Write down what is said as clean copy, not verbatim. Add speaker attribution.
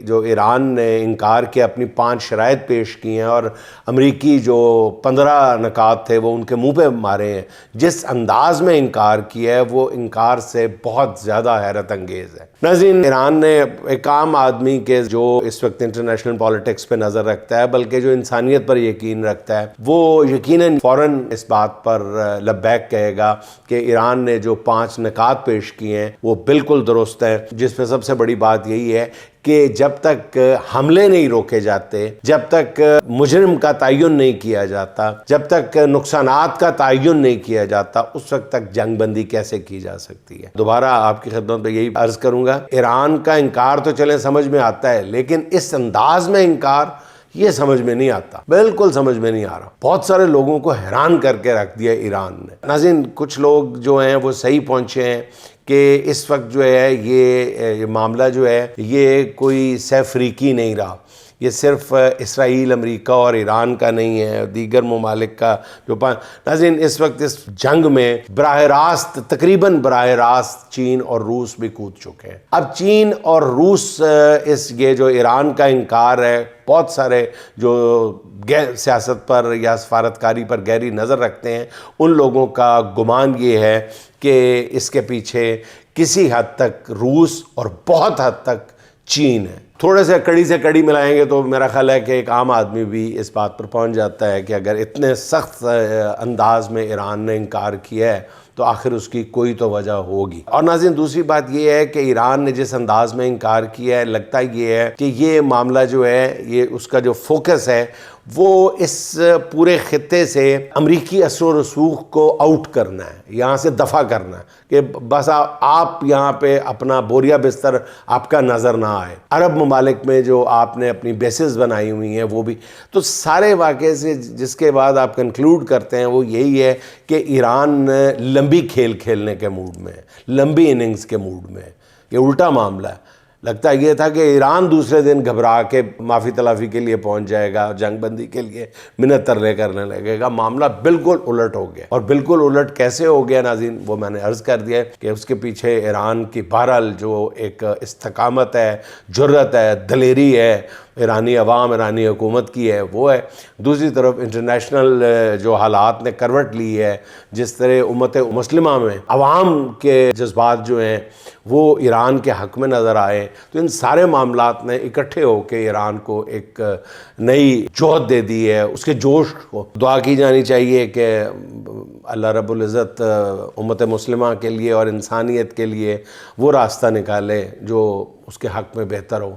Speaker 1: جو ایران نے انکار کیا، اپنی 5 شرائط پیش کی ہیں اور امریکی جو 15 نکات تھے وہ ان کے منہ پہ مارے ہیں، جس انداز میں انکار کیا ہے وہ انکار سے بہت زیادہ حیرت انگیز ہے۔ ناظرین، ایران نے ایک عام آدمی کے جو اس وقت انٹرنیشنل پالیٹکس پہ نظر رکھتا ہے، بلکہ جو انسانیت پر یقین رکھتا ہے، وہ یقیناً فوراً اس بات پر لبیک کہے گا کہ ایران نے جو 5 نکات پیش کیے ہیں وہ بالکل درست ہیں، جس میں سب سے بڑی بات یہی ہے کہ جب تک حملے نہیں روکے جاتے، جب تک مجرم کا تعین نہیں کیا جاتا، جب تک نقصانات کا تعین نہیں کیا جاتا، اس وقت تک جنگ بندی کیسے کی جا سکتی ہے۔ دوبارہ آپ کی خدمت میں یہی عرض کروں گا، ایران کا انکار تو چلیں سمجھ میں آتا ہے، لیکن اس انداز میں انکار یہ سمجھ میں نہیں آتا، بالکل سمجھ میں نہیں آ رہا۔ بہت سارے لوگوں کو حیران کر کے رکھ دیا ایران نے۔ ناظرین، کچھ لوگ جو ہیں وہ صحیح پہنچے ہیں کہ اس وقت جو ہے یہ معاملہ جو ہے یہ کوئی سہ فریقی نہیں رہا، یہ صرف اسرائیل، امریکہ اور ایران کا نہیں ہے، دیگر ممالک کا جو ناظرین اس وقت اس جنگ میں براہ راست، تقریباً براہ راست چین اور روس بھی کود چکے ہیں۔ اب چین اور روس یہ جو ایران کا انکار ہے، بہت سارے جو سیاست پر یا سفارتکاری پر گہری نظر رکھتے ہیں، ان لوگوں کا گمان یہ ہے کہ اس کے پیچھے کسی حد تک روس اور بہت حد تک چین ہے۔ تھوڑے سے کڑی سے کڑی ملائیں گے تو میرا خیال ہے کہ ایک عام آدمی بھی اس بات پر پہنچ جاتا ہے کہ اگر اتنے سخت انداز میں ایران نے انکار کیا ہے تو آخر اس کی کوئی تو وجہ ہوگی۔ اور ناظرین، دوسری بات یہ ہے کہ ایران نے جس انداز میں انکار کیا ہے، لگتا یہ ہے کہ یہ معاملہ جو ہے، یہ اس کا جو فوکس ہے وہ اس پورے خطے سے امریکی اثر و رسوخ کو آؤٹ کرنا ہے، یہاں سے دفع کرنا ہے کہ بس آپ یہاں پہ اپنا بوریا بستر آپ کا نظر نہ آئے۔ عرب ممالک میں جو آپ نے اپنی بیسز بنائی ہوئی ہیں وہ بھی، تو سارے واقعے سے جس کے بعد آپ کنکلوڈ کرتے ہیں وہ یہی ہے کہ ایران لمبی کھیل کھیلنے کے موڈ میں ہے، لمبی اننگز کے موڈ میں ہے۔ یہ الٹا معاملہ ہے۔ لگتا یہ تھا کہ ایران دوسرے دن گھبرا کے معافی تلافی کے لیے پہنچ جائے گا، جنگ بندی کے لیے منت ترلے کرنے لگے گا۔ معاملہ بالکل الٹ ہو گیا، اور بالکل الٹ کیسے ہو گیا ناظرین، وہ میں نے عرض کر دیا ہے کہ اس کے پیچھے ایران کی بہرحال جو ایک استقامت ہے، جرأت ہے، دلیری ہے، ایرانی عوام، ایرانی حکومت کی ہے وہ ہے۔ دوسری طرف انٹرنیشنل جو حالات نے کروٹ لی ہے، جس طرح امت مسلمہ میں عوام کے جذبات جو ہیں وہ ایران کے حق میں نظر آئے، تو ان سارے معاملات نے اکٹھے ہو کے ایران کو ایک نئی جوہد دے دی ہے، اس کے جوش کو۔ دعا کی جانی چاہیے کہ اللہ رب العزت امت مسلمہ کے لیے اور انسانیت کے لیے وہ راستہ نکالے جو اس کے حق میں بہتر ہو۔